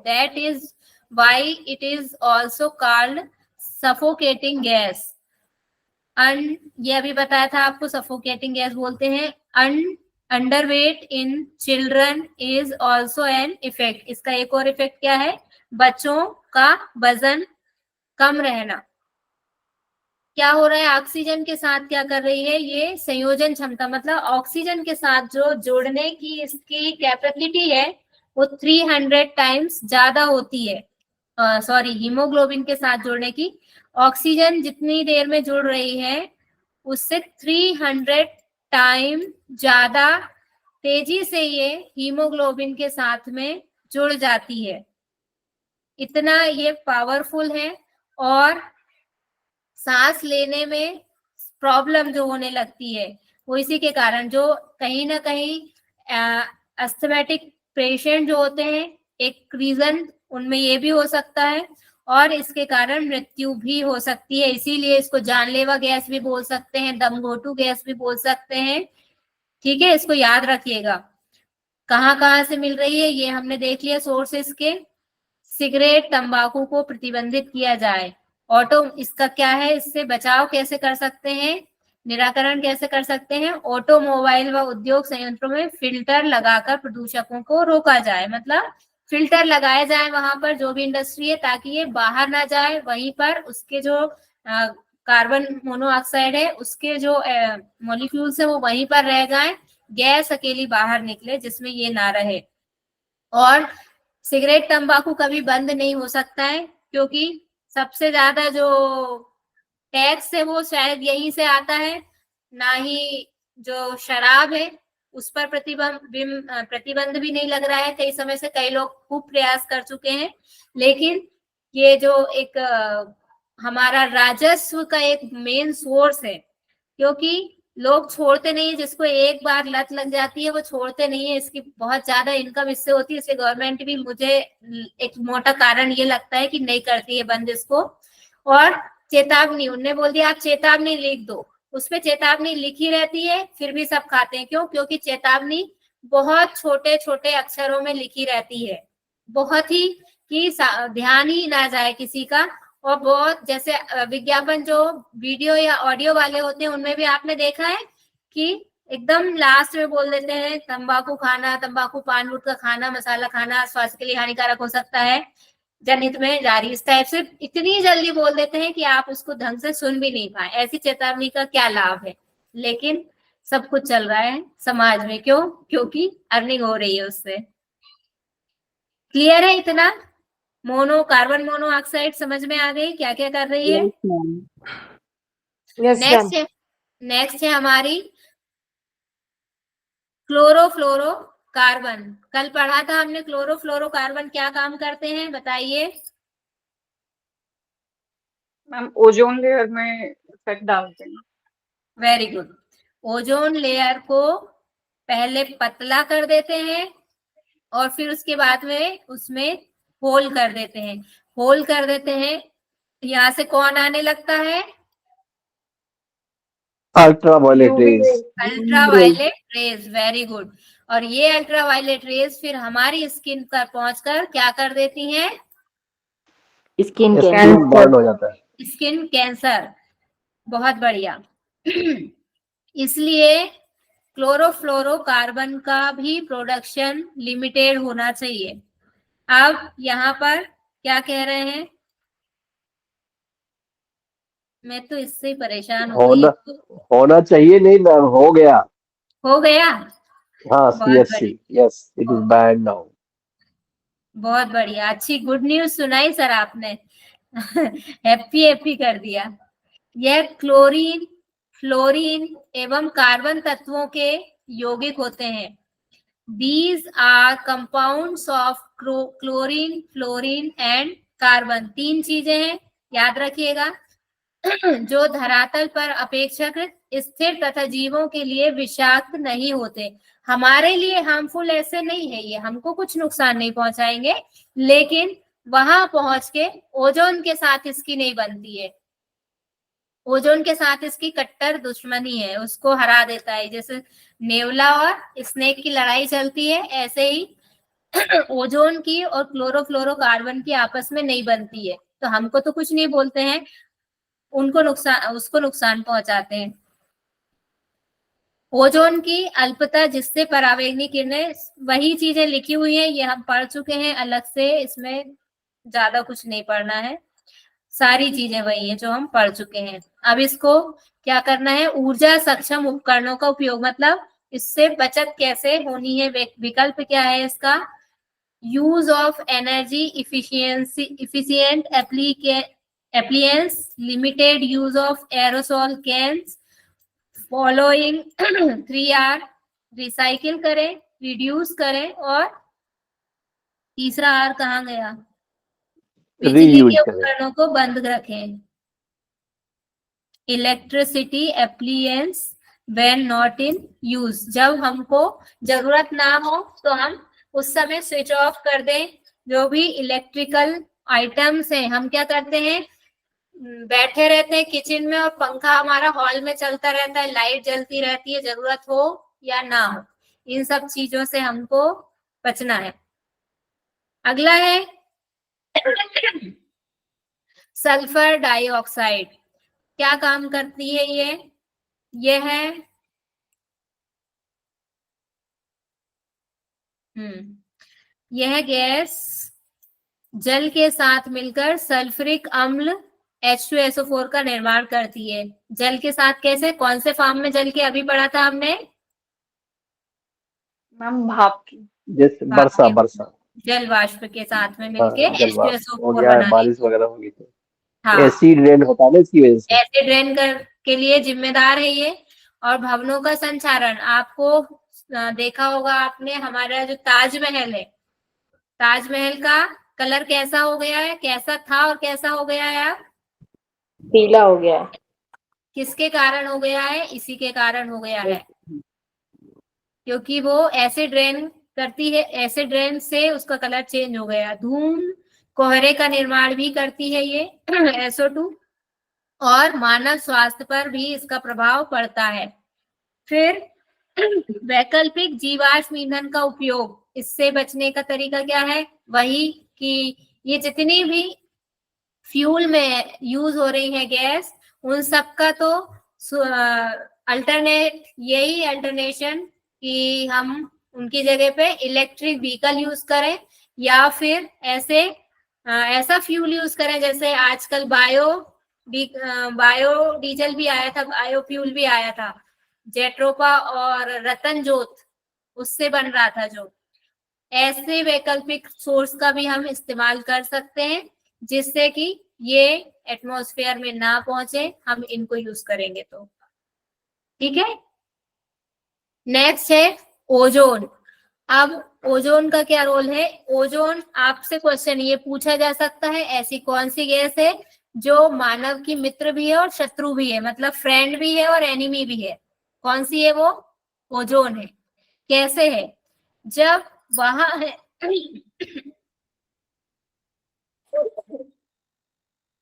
That is why it is also called suffocating gas. ये अभी बताया था आपको, suffocating gas बोलते हैं. Underweight in children is also an effect. इसका एक और इफेक्ट क्या है? बच्चों का वजन कम रहना. क्या हो रहा है? ऑक्सीजन के साथ क्या कर रही है? ये संयोजन क्षमता, मतलब ऑक्सीजन के साथ जो जोड़ने की इसकी कैपेसिटी है वो 300 टाइम्स ज्यादा होती है. सॉरी, हीमोग्लोबिन के साथ जोड़ने की ऑक्सीजन जितनी देर में जुड़ रही है उससे 300 टाइम ज्यादा तेजी से ये हीमोग्लोबिन के साथ में जुड़ जाती है. इतना ये पावरफुल है. और सांस लेने में प्रॉब्लम जो होने लगती है वो इसी के कारण, जो कहीं ना कहीं अस्थमैटिक पेशेंट जो होते हैं, एक रीजन उनमें ये भी हो सकता है और इसके कारण मृत्यु भी हो सकती है. इसीलिए इसको जानलेवा गैस भी बोल सकते हैं, दमघोटू गैस भी बोल सकते हैं. ठीक है, इसको याद रखिएगा. कहाँ से मिल रही है ये हमने देख लिया सोर्सेस के. सिगरेट, तंबाकू को प्रतिबंधित किया जाए. इसका क्या है? इससे बचाव कैसे कर सकते हैं, निराकरण कैसे कर सकते हैं? ऑटोमोबाइल व उद्योग संयंत्रों में फिल्टर लगाकर प्रदूषकों को रोका जाए. मतलब फिल्टर लगाए जाए वहां पर जो भी इंडस्ट्री है, ताकि ये बाहर ना जाए. वहीं पर उसके जो कार्बन मोनोऑक्साइड है उसके जो मॉलिक्यूल्स है वो वहीं पर रह जाए, गैस अकेली बाहर निकले जिसमें ये ना रहे. और सिगरेट, तंबाकू कभी बंद नहीं हो सकता है, क्योंकि सबसे ज्यादा जो टैक्स है वो शायद यहीं से आता है, ना ही जो शराब है उस पर प्रतिबंध भी नहीं लग रहा है. कई समय से कई लोग खूब प्रयास कर चुके हैं, लेकिन ये जो एक हमारा राजस्व का एक मेन सोर्स है, क्योंकि लोग छोड़ते नहीं है. जिसको एक बार लत लग जाती है वो छोड़ते नहीं है. इसकी बहुत ज्यादा इनकम इससे होती है. इसलिए गवर्नमेंट भी, मुझे एक मोटा कारण ये लगता है कि नहीं करती है बंद इसको. और चेतावनी, उनने बोल दिया आप चेतावनी लिख दो, उस पर चेतावनी लिखी रहती है, फिर भी सब खाते हैं. क्यों? क्योंकि चेतावनी बहुत छोटे छोटे अक्षरों में लिखी रहती है, बहुत ही कि ध्यान ही ना जाए किसी का. और बहुत जैसे विज्ञापन जो वीडियो या ऑडियो वाले होते हैं उनमें भी आपने देखा है कि एकदम लास्ट में बोल देते हैं तंबाकू खाना, तंबाकू पान गुटखा खाना, मसाला खाना स्वास्थ्य के लिए हानिकारक हो सकता है, जनहित में जारी. इस टाइप से इतनी जल्दी बोल देते हैं कि आप उसको ढंग से सुन भी नहीं पाए. ऐसी चेतावनी का क्या लाभ है? लेकिन सब कुछ चल रहा है समाज में. क्यों? क्योंकि अर्निंग हो रही है उससे. क्लियर है इतना? कार्बन मोनोऑक्साइड समझ में आ गई क्या क्या कर रही है? नेक्स्ट है हमारी क्लोरोफ्लोरोकार्बन. कल पढ़ा था हमने क्लोरोफ्लोरोकार्बन क्या काम करते हैं, बताइए. मैम ओजोन लेयर में इफेक्ट डालते हैं. Very good. ओजोन लेयर को पहले पतला कर देते हैं और फिर उसके बाद में उसमें होल कर देते हैं. यहाँ से कौन आने लगता है? Ultraviolet rays. Ultraviolet rays. Very good. और ये अल्ट्रावायलेट रेज फिर हमारी स्किन पर पहुंचकर क्या कर देती हैं? स्किन बर्न हो जाता है. Skin cancer. बहुत बढ़िया. इसलिए क्लोरोफ्लोरोकार्बन का भी प्रोडक्शन लिमिटेड होना चाहिए. अब यहाँ पर क्या कह रहे हैं? मैं तो इससे ही परेशान हो गई. होना चाहिए नहीं मैम, हो गया. हाँ, CFC. Yes, it is ban now. बहुत बढ़िया. अच्छी गुड न्यूज सुनाई सर आपने. हैप्पी कर दिया. यह क्लोरीन, फ्लोरीन एवं कार्बन तत्वों के यौगिक होते हैं. These are compounds of chlorine, fluorine and carbon. 3 चीजें हैं, याद रखिएगा, जो धरातल पर अपेक्षाकृत स्थिर तथा जीवों के लिए विषाक्त नहीं होते। हमारे लिए हार्मफुल ऐसे नहीं है ये, हमको कुछ नुकसान नहीं पहुंचाएंगे, लेकिन वहां पहुंच के ओजोन के साथ इसकी नहीं बनती है। ओजोन के साथ इसकी कट्टर दुश्मनी है, उसको हरा देता है। जैसे नेवला और स्नेक की लड़ाई चलती है, ऐसे ही ओजोन की और क्लोरोफ्लोरोकार्बन की आपस में नहीं बनती है। तो हमको तो कुछ नहीं बोलते हैं, उसको नुकसान पहुंचाते हैं। ओजोन की अल्पता जिससे परावैंगनी किरणें, वही चीजें लिखी हुई है, ये हम पढ़ चुके हैं अलग से, इसमें ज्यादा कुछ नहीं पढ़ना है, सारी चीजें वही है जो हम पढ़ चुके हैं। अब इसको क्या करना है, ऊर्जा सक्षम उपकरणों का उपयोग, मतलब इससे बचत कैसे होनी है, विकल्प क्या है इसका, use of energy efficient appliances, limited use of aerosol cans, following 3R, recycle करें, रिड्यूस करें, और तीसरा R कहाँ गया, बिजली रीयूज के करें। उपकरणों को बंद रखें, electricity appliances when not in use, जब हमको जरूरत ना हो तो हम उस समय स्विच ऑफ कर दें। जो भी इलेक्ट्रिकल आइटम्स हैं, हम क्या करते हैं, बैठे रहते हैं किचन में और पंखा हमारा हॉल में चलता रहता है, लाइट जलती रहती है, जरूरत हो या ना हो, इन सब चीजों से हमको बचना है। अगला है सल्फर डाइऑक्साइड, क्या काम करती है ये है यह गैस जल के साथ मिलकर सल्फ्यूरिक अम्ल H2SO4 का निर्माण करती है। जल के साथ कैसे, कौन से फॉर्म में जल के अभी पढ़ा था हमने, मैम भाप की। जैसे वर्षा जल वाष्प के साथ में हाँ, मिलके जलवाष्प हो H2SO4 गया है, बनाने। बारिश वगैरह होगी तो हाँ, एसिड रेन होता है ना इसकी वजह से। एसिड रेन के लिए जिम्मेदार है ये। और भवनों का संचारण, आपको देखा होगा आपने, हमारा जो ताजमहल है, ताजमहल का कलर कैसा हो गया है, कैसा था और कैसा हो गया है, आप पीला हो गया है। किसके कारण हो गया है, इसी के कारण हो गया है, क्योंकि वो एसिड रेन करती है, एसिड रेन से उसका कलर चेंज हो गया। धूम कोहरे का निर्माण भी करती है ये SO2, और मानव स्वास्थ्य पर भी इसका प्रभाव पड़ता है। फिर वैकल्पिक जीवाश्म ईंधन का उपयोग, इससे बचने का तरीका क्या है, वही कि ये जितनी भी फ्यूल में यूज हो रही है गैस, उन सब का तो यही अल्टरनेशन कि हम उनकी जगह पे इलेक्ट्रिक व्हीकल यूज करें, या फिर ऐसा फ्यूल यूज करें, जैसे आजकल बायो डीजल भी आया था, बायो फ्यूल भी आया था, जेट्रोपा और रतन जोत उससे बन रहा था। जो ऐसे वैकल्पिक सोर्स का भी हम इस्तेमाल कर सकते हैं, जिससे कि ये एटमॉस्फेयर में ना पहुंचे, हम इनको यूज करेंगे तो ठीक है। नेक्स्ट है ओजोन। अब ओजोन का क्या रोल है, ओजोन, आपसे क्वेश्चन ये पूछा जा सकता है, ऐसी कौन सी गैस है जो मानव की मित्र भी है और शत्रु भी है, मतलब फ्रेंड भी है और एनिमी भी है, कौन सी है वो, ओजोन है। कैसे है, जब वहां है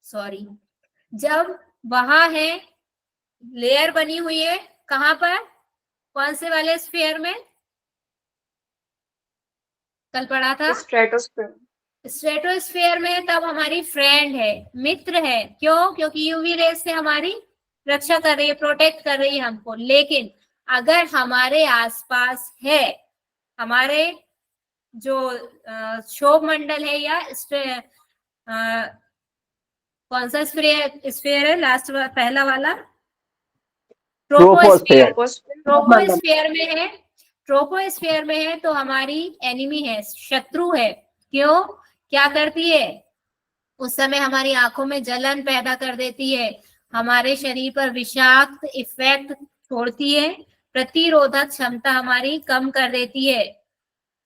सॉरी, जब वहां है लेयर बनी हुई है, कहां पर, कौन से वाले स्फीयर में, कल पढ़ा था स्ट्रेटोस्फीयर में, तब हमारी फ्रेंड है, मित्र है। क्यों, क्योंकि यूवी रेस से हमारी रक्षा कर रही है, प्रोटेक्ट कर रही है हमको। लेकिन अगर हमारे आसपास है, हमारे जो क्षोभ मंडल है, या कौन सा स्फीयर है लास्ट पहला वाला, ट्रोपोस्फीयर में है तो हमारी एनिमी है, शत्रु है। क्यों, क्या करती है, उस समय हमारी आंखों में जलन पैदा कर देती है, हमारे शरीर पर विषाक्त इफेक्ट छोड़ती है, प्रतिरोधक क्षमता हमारी कम कर देती है,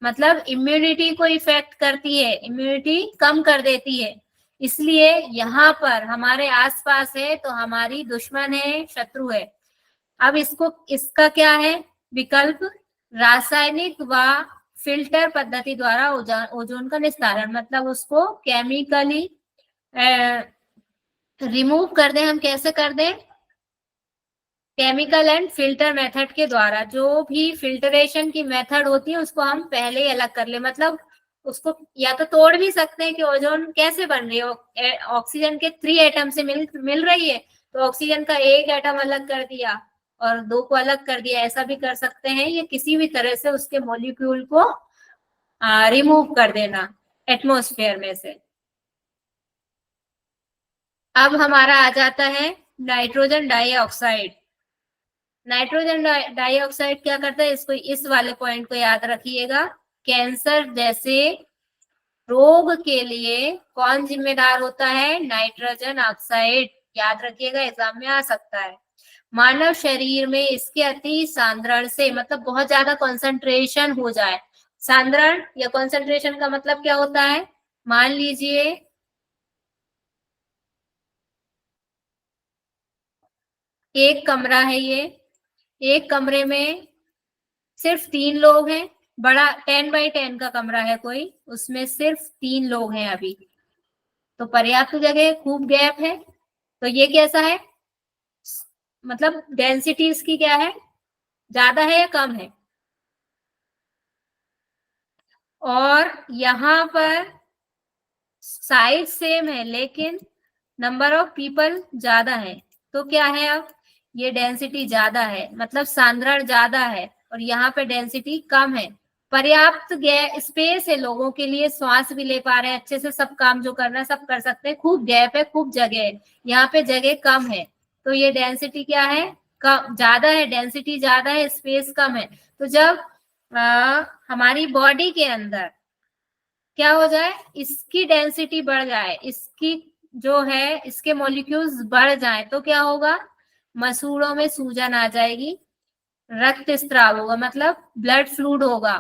मतलब इम्यूनिटी को इफेक्ट करती है, इम्यूनिटी कम कर देती है। इसलिए यहाँ पर हमारे आसपास है तो हमारी दुश्मन है, शत्रु है। अब इसका क्या है विकल्प? रासायनिक व फिल्टर पद्धति द्वारा ओजोन का निस्तारण, मतलब उसको केमिकली रिमूव कर दें। हम कैसे कर दें? केमिकल एंड फिल्टर मेथड के द्वारा। जो भी फिल्टरेशन की मेथड होती है उसको हम पहले ही अलग कर ले, मतलब उसको या तो तोड़ भी सकते हैं कि ओजोन कैसे बन रही है, ऑक्सीजन के 3 एटम से मिल रही है तो ऑक्सीजन का 1 एटम अलग कर दिया और 2 को अलग कर दिया, ऐसा भी कर सकते हैं। ये किसी भी तरह से उसके मॉलिक्यूल को रिमूव कर देना एटमॉस्फेयर में से। अब हमारा आ जाता है नाइट्रोजन डाइऑक्साइड। नाइट्रोजन डाइऑक्साइड क्या करता है? इसको, इस वाले पॉइंट को याद रखिएगा। कैंसर जैसे रोग के लिए कौन जिम्मेदार होता है? Nitrogen oxide. याद रखिएगा, एग्जाम में आ सकता है। मानव शरीर में इसके अति सांद्रण से, मतलब बहुत ज्यादा कंसंट्रेशन हो जाए। सांद्रण या कंसंट्रेशन का मतलब क्या होता है? मान लीजिए एक कमरा है, ये एक कमरे में सिर्फ 3 लोग हैं, बड़ा 10 बाई 10 का कमरा है कोई, उसमें सिर्फ 3 लोग हैं अभी, तो पर्याप्त जगह, खूब गैप है, तो ये कैसा है? मतलब डेंसिटी इसकी क्या है? ज्यादा है या कम है? और यहाँ पर साइज सेम है लेकिन नंबर ऑफ पीपल ज्यादा है, तो क्या है? अब ये डेंसिटी ज्यादा है, मतलब सांद्रण ज्यादा है, और यहाँ पे डेंसिटी कम है। पर्याप्त स्पेस है लोगों के लिए, श्वास भी ले पा रहे हैं अच्छे से, सब काम जो करना है सब कर सकते हैं। खूब गैप है, खूब जगह है, यहाँ पे जगह कम है, तो ये डेंसिटी क्या है? कम, ज्यादा है, डेंसिटी ज्यादा है, स्पेस कम है। तो जब हमारी बॉडी के अंदर क्या हो जाए? इसकी डेंसिटी बढ़ जाए, इसकी जो है इसके मॉलिक्यूल्स बढ़ जाए, तो क्या होगा? मसूड़ों में सूजन आ जाएगी, रक्त स्त्राव होगा, मतलब ब्लड फ्लूड होगा।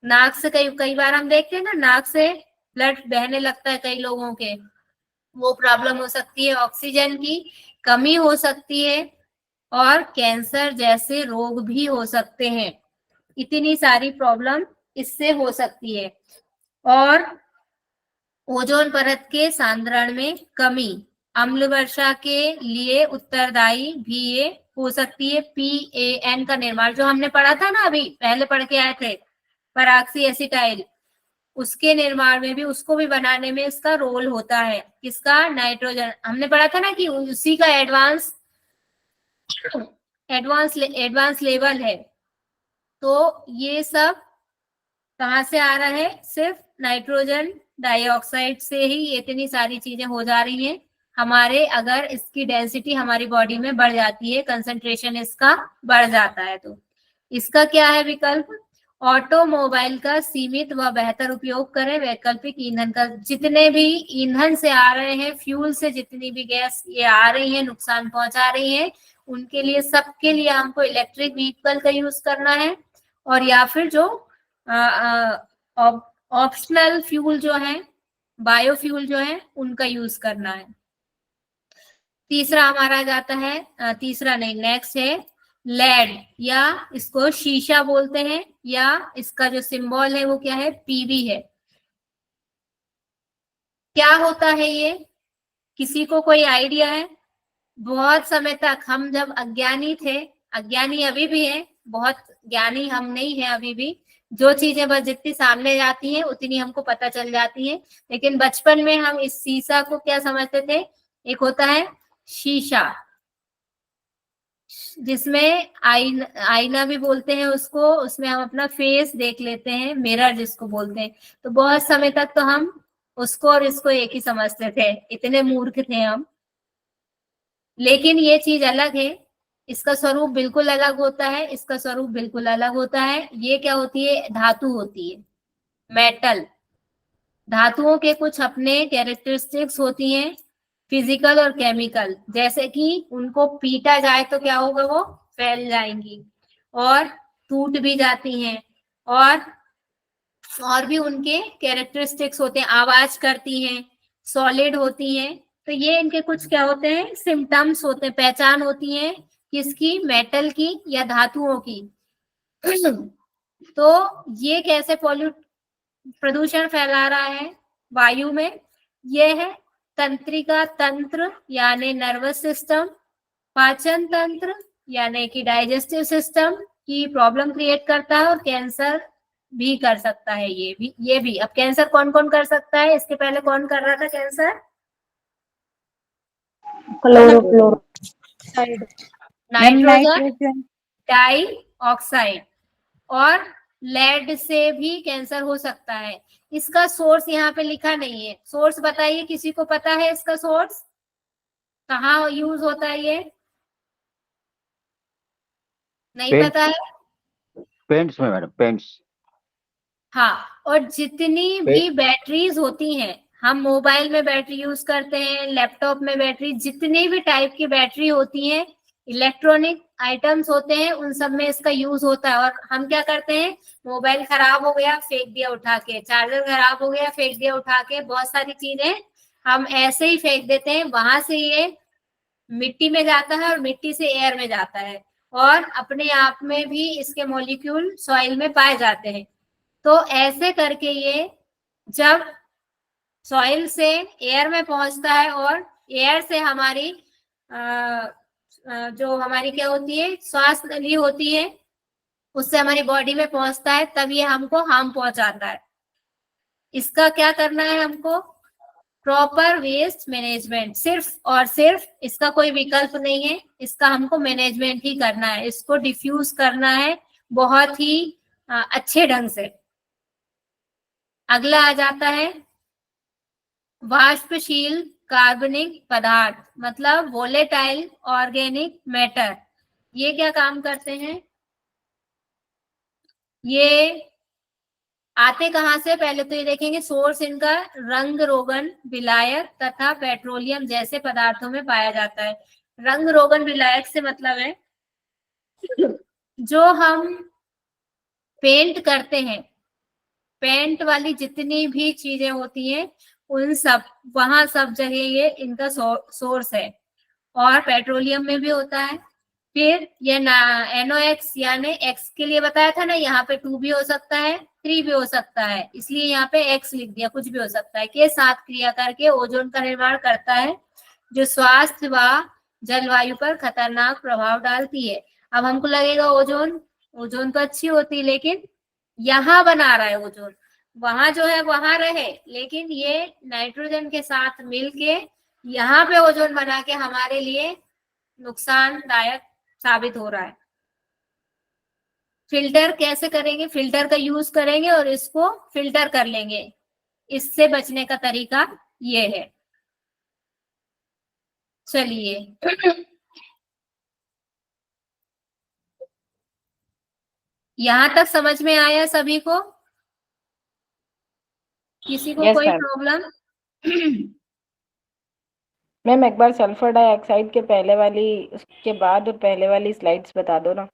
नाक से कई बार हम देखते हैं ना, नाक से ब्लड बहने लगता है कई लोगों के, वो प्रॉब्लम हो सकती है। ऑक्सीजन की कमी हो सकती है और कैंसर जैसे रोग भी हो सकते हैं। इतनी सारी प्रॉब्लम इससे हो सकती है। और ओजोन परत के सांद्रण में कमी अम्ल वर्षा के लिए उत्तरदायी भी ये हो सकती है। PAN का निर्माण जो हमने पढ़ा था ना, अभी पहले पढ़ के आए थे, पराक्सी एसिटाइल, उसके निर्माण में भी, उसको भी बनाने में इसका रोल होता है। किसका? नाइट्रोजन। हमने पढ़ा था ना कि उसी का एडवांस लेवल है। तो ये सब कहाँ से आ रहा है? सिर्फ नाइट्रोजन डाइऑक्साइड से ही इतनी सारी चीजें हो जा रही हैं हमारे, अगर इसकी डेंसिटी हमारी बॉडी में बढ़ जाती है, कंसंट्रेशन इसका बढ़ जाता है। तो इसका क्या है विकल्प? ऑटोमोबाइल का सीमित व बेहतर उपयोग करें। वैकल्पिक ईंधन का, जितने भी ईंधन से आ रहे हैं, फ्यूल से जितनी भी गैस ये आ रही है, नुकसान पहुंचा रही है, उनके लिए, सबके लिए हमको इलेक्ट्रिक व्हीकल का यूज करना है, और या फिर जो ऑप्शनल फ्यूल जो है, बायोफ्यूल जो है, उनका यूज करना है। तीसरा हमारा जाता है, तीसरा नहीं, नेक्स्ट है लेड, या इसको शीशा बोलते हैं, या इसका जो सिंबल है वो क्या है? PB है। क्या होता है ये? किसी को कोई आइडिया है? बहुत समय तक हम जब अज्ञानी थे, अज्ञानी अभी भी है, बहुत ज्ञानी हम नहीं है अभी भी, जो चीजें बस जितनी सामने जाती हैं उतनी हमको पता चल जाती है, लेकिन बचपन में हम इस शीशा को क्या समझते थे? एक होता है शीशा, जिसमें आईना भी बोलते हैं उसको, उसमें हम अपना फेस देख लेते हैं, मिरर जिसको बोलते हैं। तो बहुत समय तक तो हम उसको और इसको एक ही समझते थे, इतने मूर्ख थे हम। लेकिन ये चीज अलग है, इसका स्वरूप बिल्कुल अलग होता है, इसका स्वरूप बिल्कुल अलग होता है। ये क्या होती है? धातु होती है, मेटल। धातुओं के कुछ अपने कैरेक्टरिस्टिक्स होती हैं, फिजिकल और केमिकल, जैसे कि उनको पीटा जाए तो क्या होगा? वो फैल जाएंगी और टूट भी जाती हैं, और भी उनके कैरेक्टरिस्टिक्स होते हैं, आवाज करती हैं, सॉलिड होती हैं। तो ये इनके कुछ क्या होते हैं? सिम्टम्स होते हैं, पहचान होती है किसकी? मेटल की या धातुओं की। तो ये कैसे प्रदूषण फैला रहा है वायु में? ये है तंत्रिका तंत्र यानी नर्वस सिस्टम, पाचन तंत्र यानी कि डाइजेस्टिव सिस्टम की प्रॉब्लम क्रिएट करता है, और कैंसर भी कर सकता है। ये भी। अब कैंसर कौन कौन कर सकता है? इसके पहले कौन कर रहा था कैंसर? क्लोरोफ्लोराइड। नाइट्रोजन डाई ऑक्साइड और लेड से भी कैंसर हो सकता है। इसका सोर्स यहाँ पे लिखा नहीं है। सोर्स बताइए, किसी को पता है इसका सोर्स कहाँ यूज होता है? ये नहीं पता है? पेंट्स में मैडम, पेंट्स। हाँ, और जितनी भी बैटरीज होती हैं, हम मोबाइल में बैटरी यूज करते हैं, लैपटॉप में बैटरी, जितनी भी टाइप की बैटरी होती हैं, इलेक्ट्रॉनिक आइटम्स होते हैं, उन सब में इसका यूज होता है। और हम क्या करते हैं? मोबाइल खराब हो गया, फेंक दिया उठा के, चार्जर खराब हो गया, फेंक दिया उठा के, बहुत सारी चीजें हम ऐसे ही फेंक देते हैं। वहां से ये मिट्टी में जाता है और मिट्टी से एयर में जाता है, और अपने आप में भी इसके मॉलिक्यूल सॉइल में पाए जाते हैं। तो ऐसे करके ये जब सॉइल से एयर में पहुंचता है, और एयर से हमारी जो हमारी क्या होती है, श्वास नली होती है, उससे हमारी बॉडी में पहुंचता है, तब ये हमको हार्म पहुंचाता है। इसका क्या करना है हमको? प्रॉपर वेस्ट मैनेजमेंट, सिर्फ और सिर्फ, इसका कोई विकल्प नहीं है, इसका हमको मैनेजमेंट ही करना है, इसको डिफ्यूज करना है बहुत ही अच्छे ढंग से। अगला आ जाता है वाष्पशील कार्बनिक पदार्थ, मतलब वोलेटाइल ऑर्गेनिक मैटर। ये क्या काम करते हैं? ये आते कहां से? पहले तो ये देखेंगे सोर्स इनका रंग रोगन विलायक तथा पेट्रोलियम जैसे पदार्थों में पाया जाता है। रंग रोगन विलायक से मतलब है जो हम पेंट करते हैं, पेंट वाली जितनी भी चीजें होती हैं, उन सब, वहां सब जगह ये इनका सोर्स है। और पेट्रोलियम में भी होता है। फिर ये NOx यानी X के लिए बताया था ना, यहाँ पे 2 भी हो सकता है, 3 भी हो सकता है, इसलिए यहाँ पे X लिख दिया, कुछ भी हो सकता है, के साथ क्रिया करके ओजोन का निर्माण करता है, जो स्वास्थ्य व जलवायु पर खतरनाक प्रभाव डालती है। अब हमको लगेगा ओजोन तो अच्छी होती, लेकिन यहाँ बना रहा है ओजोन, वहां जो है वहां रहे, लेकिन ये नाइट्रोजन के साथ मिलके यहाँ पे ओजोन बना के हमारे लिए नुकसानदायक साबित हो रहा है। फिल्टर कैसे करेंगे? फिल्टर का यूज करेंगे और इसको फिल्टर कर लेंगे। इससे बचने का तरीका ये है। चलिए, यहां तक समझ में आया सभी को? किसी को Yes, कोई ma'am. प्रॉब्लम? मैम एक बार सल्फर डाइऑक्साइड के पहले वाली, उसके बाद और पहले वाली स्लाइड्स बता दो ना।